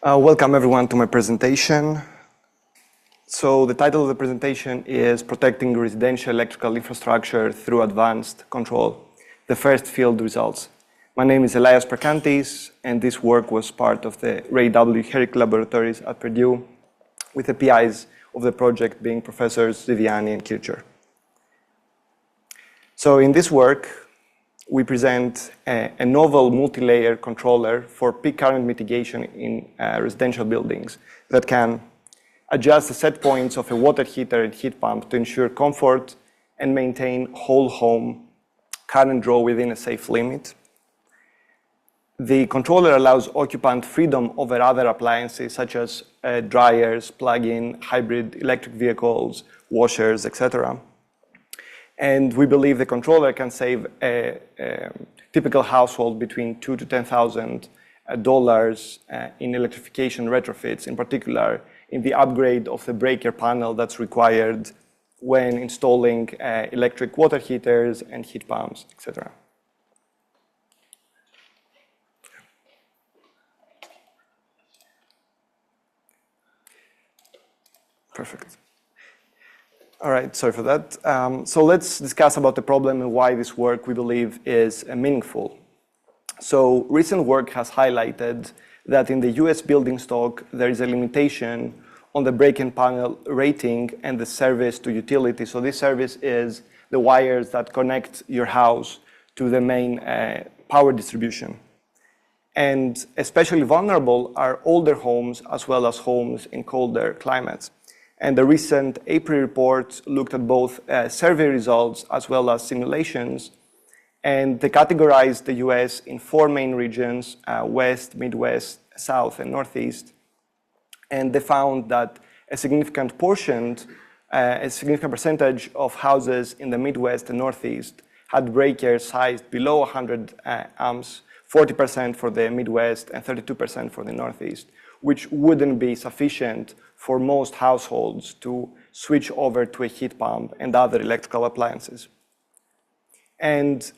Welcome everyone to my presentation. So the title of the presentation is Protecting Residential Electrical Infrastructure Through Advanced Control, the first field results. My name is Elias Pergantis, and this work was part of the Ray W. Herrick Laboratories at Purdue, with the PIs of the project being Professors Viviani and Kircher. So in this work, we present a novel multi-layer controller for peak current mitigation in residential buildings that can adjust the set points of a water heater and heat pump to ensure comfort and maintain whole home current draw within a safe limit. The controller allows occupant freedom over other appliances such as dryers, plug-in, hybrid electric vehicles, washers, etc. And we believe the controller can save a typical household between $2,000 to $10,000 in electrification retrofits, in particular in the upgrade of the breaker panel that's required when installing electric water heaters and heat pumps, etc. Perfect. All right, sorry for that. So let's discuss about the problem and why this work we believe is meaningful. So recent work has highlighted that in the US building stock, there is a limitation on the break-in panel rating and the service to utility. So this service is the wires that connect your house to the main power distribution. And especially vulnerable are older homes as well as homes in colder climates. And the recent April report looked at both survey results as well as simulations, and they categorized the US in 4 main regions, West, Midwest, South, and Northeast. And they found that a significant percentage of houses in the Midwest and Northeast had breakers sized below 100 amps, 40% for the Midwest and 32% for the Northeast, which wouldn't be sufficient for most households to switch over to a heat pump and other electrical appliances. And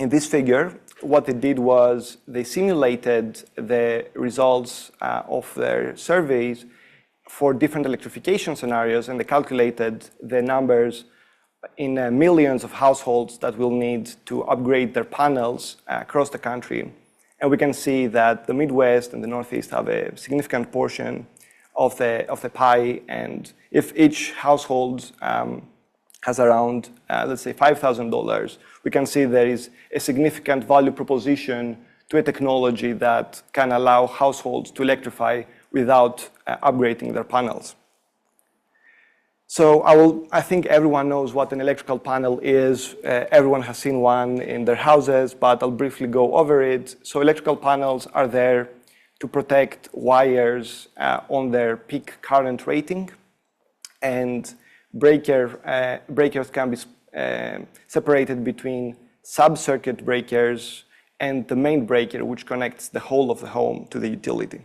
in this figure, what they did was they simulated the results of their surveys for different electrification scenarios, and they calculated the numbers in millions of households that will need to upgrade their panels across the country. And we can see that the Midwest and the Northeast have a significant portion of the pie, and if each household has around, let's say, $5,000, we can see there is a significant value proposition to a technology that can allow households to electrify without upgrading their panels. So I think everyone knows what an electrical panel is. Everyone has seen one in their houses, but I'll briefly go over it. So electrical panels are there to protect wires on their peak current rating, and breakers can be separated between sub-circuit breakers and the main breaker, which connects the whole of the home to the utility.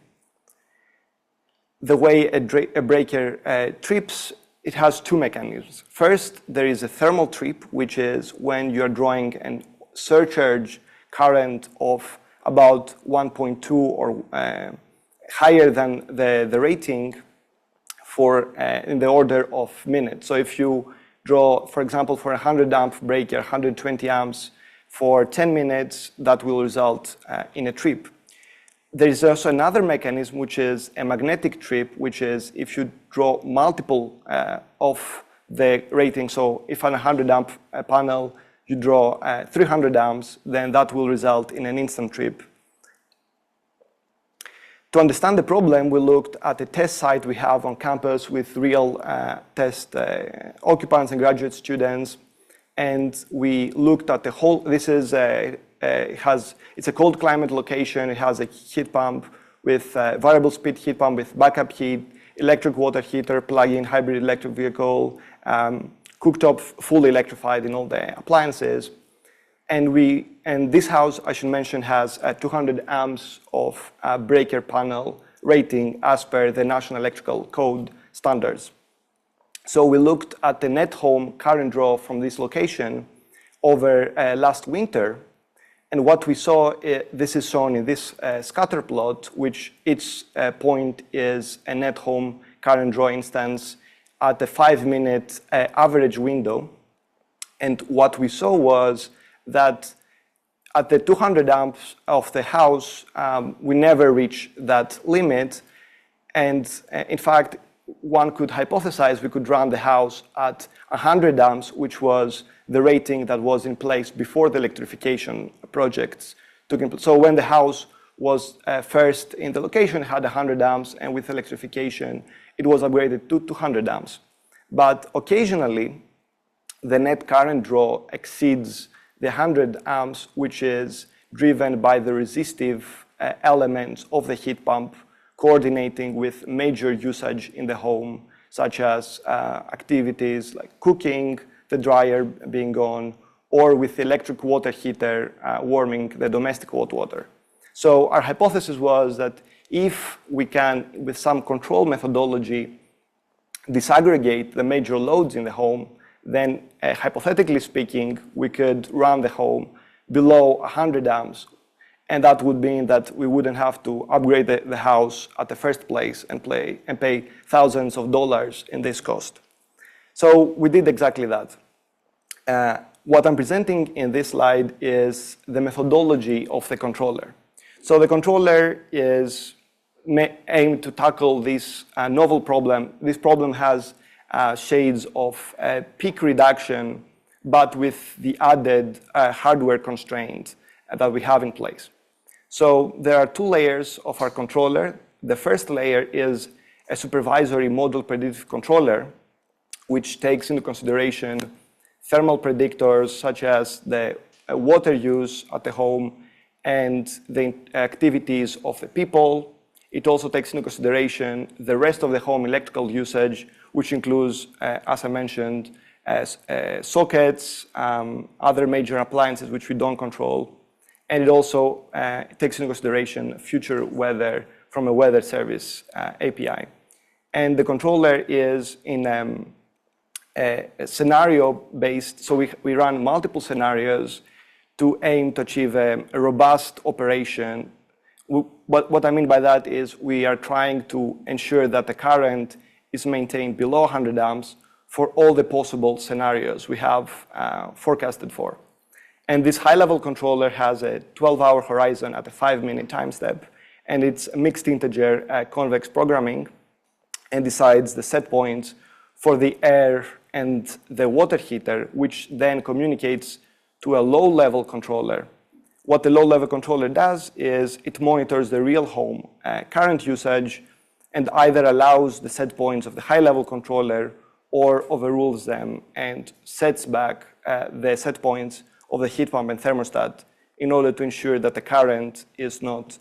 The way a breaker trips, it has 2 mechanisms. First, there is a thermal trip, which is when you're drawing a surcharge current of about 1.2 or higher than the rating for in the order of minutes. So if you draw, for example, for a 100 amp breaker, 120 amps for 10 minutes, that will result in a trip. There is also another mechanism, which is a magnetic trip, which is if you draw multiple of the rating. So if on a 100 amp panel, you draw 300 amps, then that will result in an instant trip. To understand the problem, we looked at a test site we have on campus with real test occupants and graduate students, and we looked at the whole. This is it's a cold climate location. It has a heat pump with variable speed heat pump with backup heat, electric water heater, plug-in hybrid electric vehicle, cooktop fully electrified in all the appliances. And this house, I should mention, has 200 amps of breaker panel rating as per the National Electrical Code standards. So we looked at the net home current draw from this location over last winter, And what we saw, this is shown in this scatter plot, which each point is a net home current draw instance at a 5-minute average window. And what we saw was that at the 200 amps of the house, we never reach that limit. And in fact, one could hypothesize we could run the house at 100 amps, which was the rating that was in place before the electrification projects took in place. So when the house was first in the location, it had 100 amps, and with electrification, it was upgraded to 200 amps. But occasionally, the net current draw exceeds the 100 amps, which is driven by the resistive elements of the heat pump coordinating with major usage in the home, such as activities like cooking, the dryer being on, or with the electric water heater warming the domestic hot water. So our hypothesis was that if we can, with some control methodology, disaggregate the major loads in the home, then hypothetically speaking, we could run the home below 100 amps. And that would mean that we wouldn't have to upgrade the house at the first place and pay thousands of dollars in this cost. So we did exactly that. What I'm presenting in this slide is the methodology of the controller. So the controller is aimed to tackle this novel problem. This problem has shades of peak reduction, but with the added hardware constraint that we have in place. So there are two layers of our controller. The first layer is a supervisory model predictive controller, which takes into consideration thermal predictors such as the water use at the home and the activities of the people. It also takes into consideration the rest of the home electrical usage, which includes, as I mentioned, sockets, other major appliances which we don't control. And it also takes into consideration future weather from a weather service API. And the controller is in a scenario-based, so we run multiple scenarios to aim to achieve a robust operation. What I mean by that is we are trying to ensure that the current is maintained below 100 amps for all the possible scenarios we have forecasted for. And this high-level controller has a 12-hour horizon at a 5-minute time step, and it's mixed integer convex programming, and decides the set points for the air and the water heater, which then communicates to a low-level controller. What the low-level controller does is it monitors the real home current usage and either allows the set points of the high-level controller or overrules them and sets back the set points of the heat pump and thermostat in order to ensure that the current is not,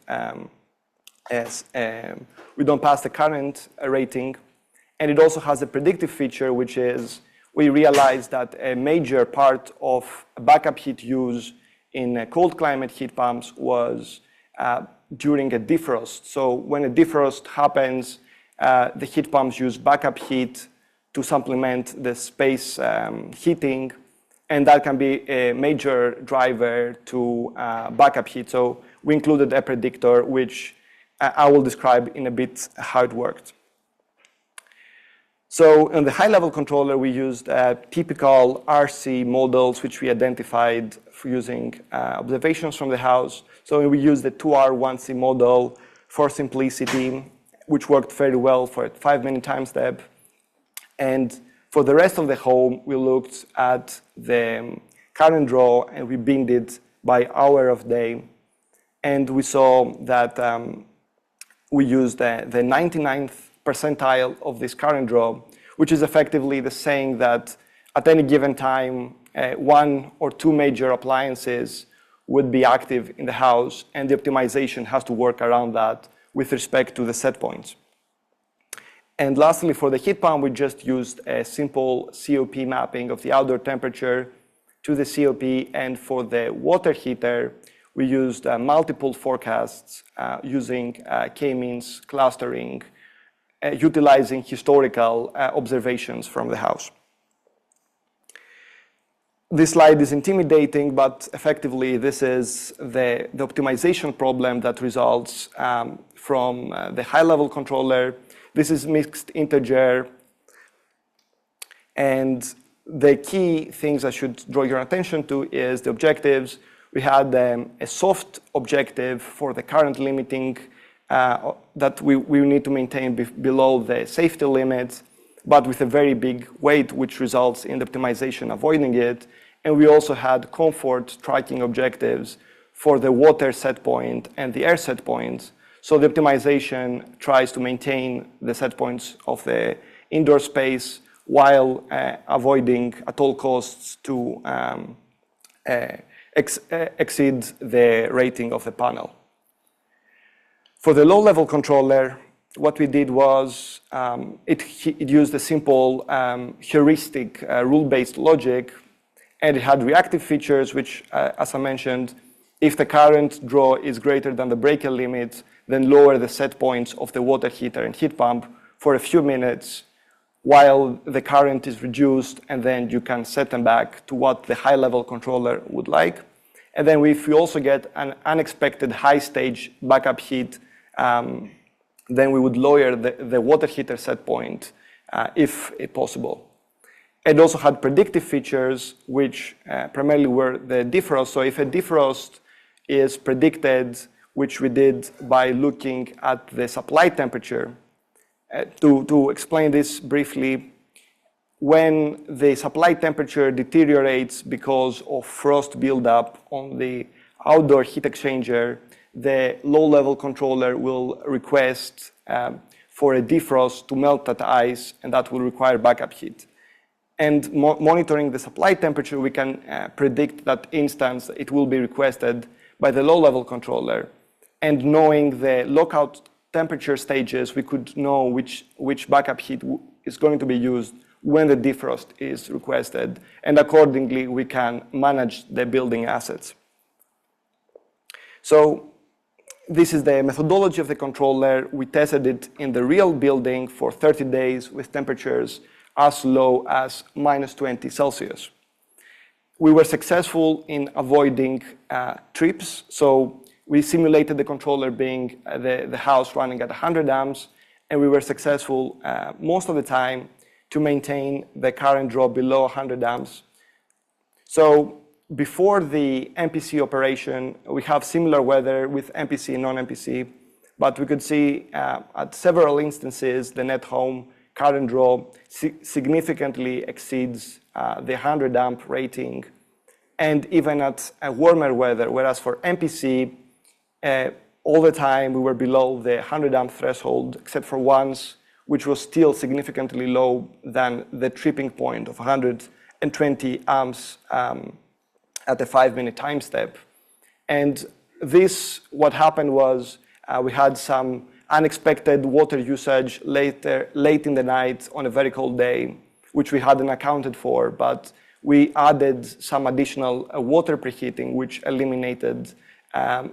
we don't pass the current rating. And it also has a predictive feature, which is we realized that a major part of backup heat use in cold climate heat pumps was during a defrost. So when a defrost happens, the heat pumps use backup heat to supplement the space heating, and that can be a major driver to backup heat. So we included a predictor, which I will describe in a bit how it worked. So in the high-level controller, we used typical RC models, which we identified for using observations from the house. So we used the 2R1C model for simplicity, which worked very well for a 5-minute time step. And for the rest of the home, we looked at the current draw, and we binned it by hour of day. And we saw that we used the 99th percentile of this current draw, which is effectively the saying that at any given time, one or two major appliances would be active in the house, and the optimization has to work around that with respect to the set points. And lastly, for the heat pump, we just used a simple COP mapping of the outdoor temperature to the COP, and for the water heater, we used multiple forecasts using k-means clustering, utilizing historical observations from the house. This slide is intimidating, but effectively this is the optimization problem that results from the high-level controller. This is mixed integer. And the key things I should draw your attention to is the objectives. We had a soft objective for the current limiting that we need to maintain below the safety limit, but with a very big weight, which results in the optimization avoiding it. And we also had comfort tracking objectives for the water set point and the air set points. So the optimization tries to maintain the set points of the indoor space while avoiding at all costs to exceed the rating of the panel. For the low-level controller, what we did was it used a simple heuristic rule-based logic, and it had reactive features, which, as I mentioned, if the current draw is greater than the breaker limit, then lower the set points of the water heater and heat pump for a few minutes while the current is reduced, and then you can set them back to what the high-level controller would like. And then if we also get an unexpected high-stage backup heat, then we would lower the water heater set point if possible. It also had predictive features, which primarily were the defrost. So if a defrost is predicted, which we did by looking at the supply temperature, to explain this briefly, when the supply temperature deteriorates because of frost buildup on the outdoor heat exchanger, the low-level controller will request for a defrost to melt that ice, and that will require backup heat. And monitoring the supply temperature, we can predict that instance it will be requested by the low-level controller. And knowing the lockout temperature stages, we could know which backup heat is going to be used when the defrost is requested. And accordingly, we can manage the building assets. So this is the methodology of the controller. We tested it in the real building for 30 days with temperatures as low as -20 Celsius. We were successful in avoiding trips. So we simulated the controller being the house running at 100 amps, and we were successful most of the time to maintain the current draw below 100 amps. So before the MPC operation, we have similar weather with MPC and non-MPC, but we could see at several instances the net home current draw significantly exceeds the 100 amp rating, and even at warmer weather, whereas for MPC, all the time we were below the 100 amp threshold, except for once, which was still significantly low than the tripping point of 120 amps at the 5-minute time step. And this, what happened was we had some unexpected water usage late in the night on a very cold day, which we hadn't accounted for, but we added some additional water preheating, which eliminated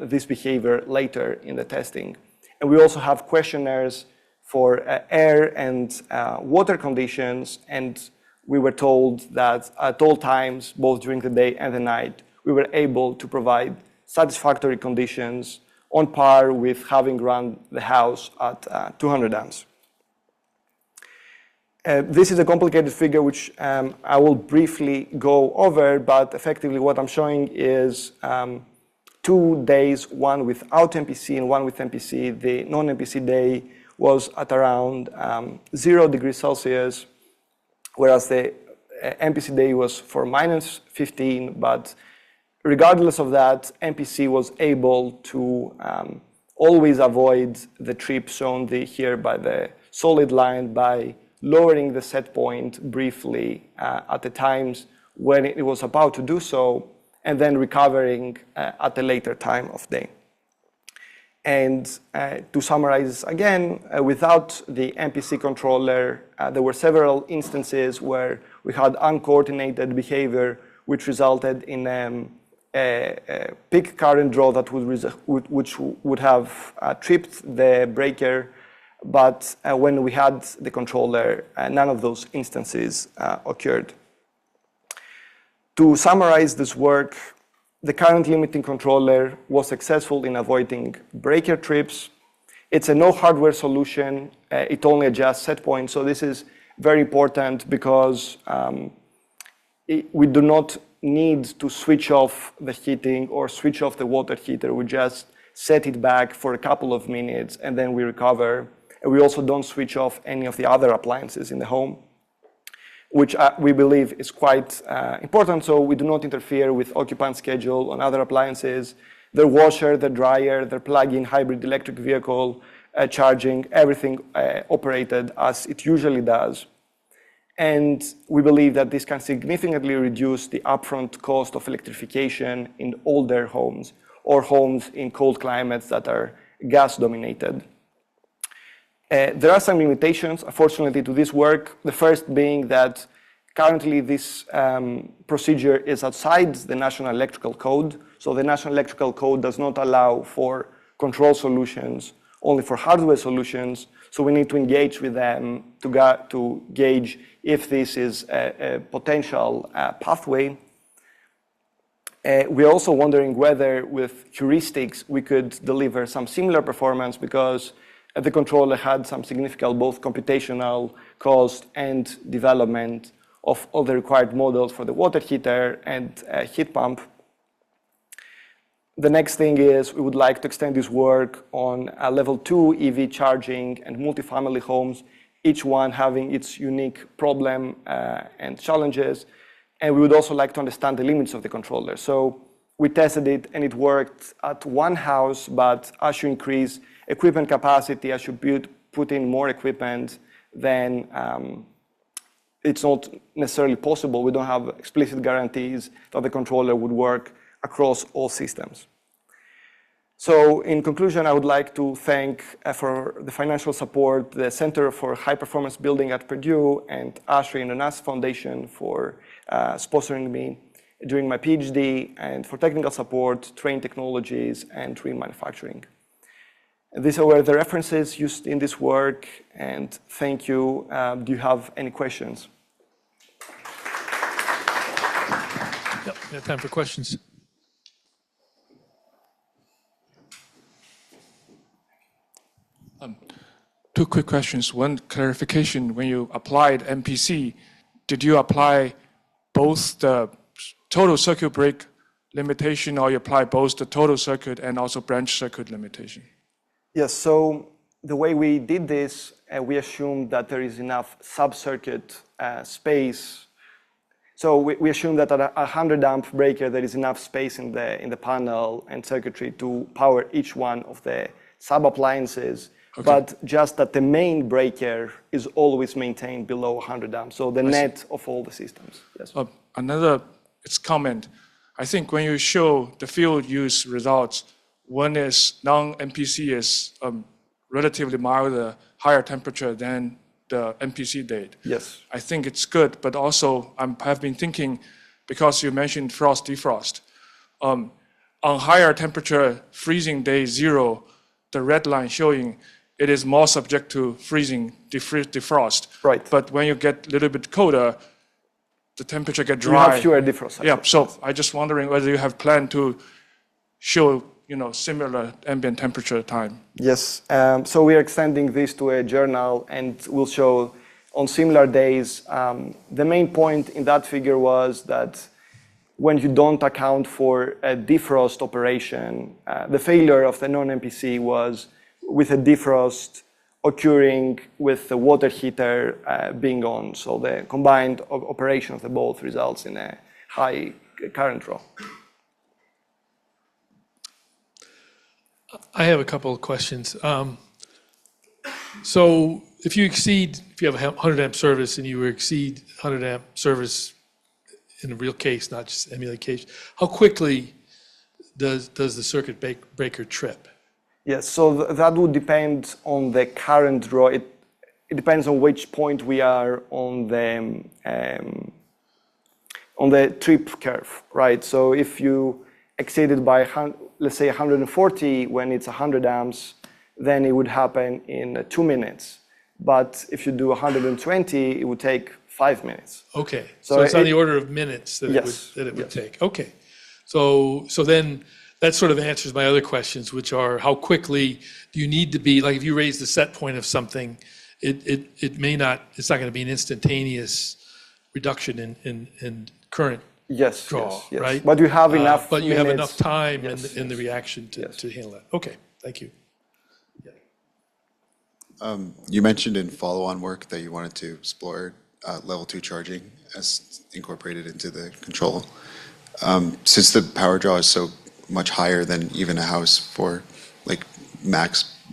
this behavior later in the testing. And we also have questionnaires for air and water conditions, and we were told that at all times, both during the day and the night, we were able to provide satisfactory conditions on par with having run the house at 200 amps. This is a complicated figure which I will briefly go over, but effectively what I'm showing is 2 days, one without MPC and one with MPC. The non-MPC day was at around 0 degrees Celsius, whereas the MPC day was for -15, but regardless of that, MPC was able to always avoid the trip shown here by the solid line by lowering the set point briefly at the times when it was about to do so, and then recovering at a later time of day. And to summarize again, without the MPC controller, there were several instances where we had uncoordinated behavior, which resulted in a peak current draw that which would have tripped the breaker, but when we had the controller, none of those instances occurred. To summarize this work, the current limiting controller was successful in avoiding breaker trips. It's a no hardware solution. It only adjusts set points. So this is very important because we do not need to switch off the heating or switch off the water heater. We just set it back for a couple of minutes and then we recover. And we also don't switch off any of the other appliances in the home, which we believe is quite important. So we do not interfere with occupant schedule on other appliances, their washer, their dryer, their plug-in hybrid electric vehicle, charging, everything operated as it usually does. And we believe that this can significantly reduce the upfront cost of electrification in older homes or homes in cold climates that are gas dominated. There are some limitations, unfortunately, to this work. The first being that currently this procedure is outside the National Electrical Code. So the National Electrical Code does not allow for control solutions, only for hardware solutions. So we need to engage with them to gauge if this is a potential pathway. We're also wondering whether with heuristics we could deliver some similar performance, because the controller had some significant both computational cost and development of all the required models for the water heater and heat pump. The next thing is we would like to extend this work on a level 2 EV charging and multifamily homes, each one having its unique problem and challenges. And we would also like to understand the limits of the controller. So we tested it and it worked at one house, but as you increase equipment capacity, as you put in more equipment, then it's not necessarily possible. We don't have explicit guarantees that the controller would work across all systems. So in conclusion, I would like to thank for the financial support, the Center for High Performance Building at Purdue and ASHRAE and the NASA Foundation for sponsoring me during my PhD, and for technical support, Train Technologies, and Train Manufacturing. These are the references used in this work, and thank you. Do you have any questions? Yep, we have time for questions. Two quick questions. One clarification, when you applied MPC, did you apply both the total circuit break limitation, or you apply both the total circuit and also branch circuit limitation? Yes, so the way we did this, we assumed that there is enough sub-circuit space. So we assume that at a 100 amp breaker, there is enough space in the panel and circuitry to power each one of the sub-appliances. Okay. But just that the main breaker is always maintained below 100 amps. So the net of all the systems. Yes. Another comment. I think when you show the field use results, one is non-MPC is relatively milder, higher temperature than the MPC date. Yes. I think it's good, but also I've been thinking, because you mentioned frost defrost, on higher temperature freezing day 0, the red line showing it is more subject to freezing defrost. Right. But when you get a little bit colder, the temperature get dry. You have fewer defrosts. Yeah, so I just wondering whether you have planned to show similar ambient temperature time. Yes, so we are extending this to a journal, and we'll show on similar days. The main point in that figure was that when you don't account for a defrost operation, the failure of the non-MPC was with a defrost occurring with the water heater being on. So the combined operation of the both results in a high current draw. I have a couple of questions. So if you have a 100 amp service and you exceed 100 amp service in a real case, not just emulated case, how quickly does the circuit breaker trip? Yes, so that would depend on the current draw. It depends on which point we are on the trip curve, right? So if you exceeded by, let's say, 140 when it's 100 amps, then it would happen in 2 minutes. But if you do 120, it would take 5 minutes. Okay, So so it's on it- the order of minutes that Yes, it would yes. take. Okay, so then that sort of answers my other questions, which are how quickly do you need to be, like if you raise the set point of something, it may not, it's not going to be an instantaneous reduction in current Yes, draw, yes, yes. right? But you have enough But you have minutes. enough time Yes, in the reaction Yes. to handle that. Okay, thank you. You mentioned in follow-on work that you wanted to explore level 2 charging as incorporated into the control. Since the power draw is so much higher than even a house for like max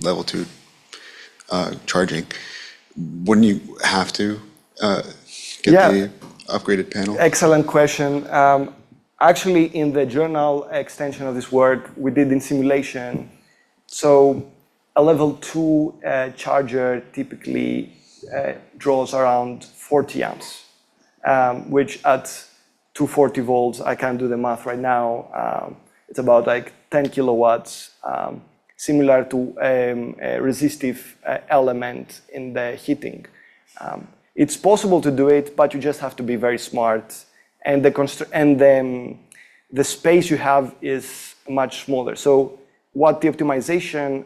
level 2 charging, wouldn't you have to get Yeah. the upgraded panel? Excellent question. Actually, in the journal extension of this work, we did in simulation. So a level 2 charger typically draws around 40 amps, which at 240 volts, I can't do the math right now, it's about like 10 kilowatts, similar to a resistive element in the heating. It's possible to do it, but you just have to be very smart. And the space you have is much smaller. So what the optimization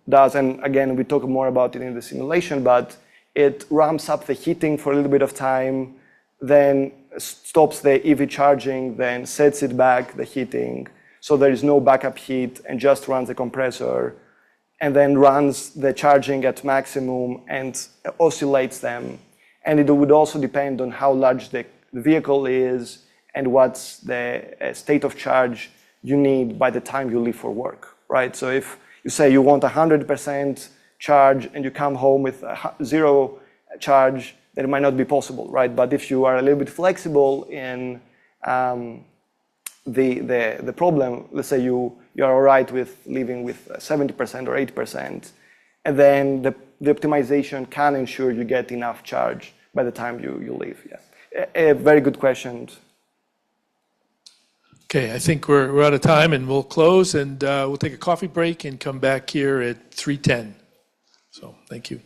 does, and again, we talk more about it in the simulation, but it ramps up the heating for a little bit of time, then stops the EV charging, then sets it back, the heating, so there is no backup heat, and just runs the compressor, and then runs the charging at maximum and oscillates them. And it would also depend on how large the vehicle is and what's the state of charge you need by the time you leave for work, right? So if you say you want 100% charge and you come home with zero charge, then it might not be possible, right? But if you are a little bit flexible in the problem, let's say you are all right with leaving with 70% or 80%, and then the optimization can ensure you get enough charge by the time you leave. Yeah, a very good question. Okay, I think we're out of time, and we'll close, and we'll take a coffee break and come back here at 3:10. So, thank you.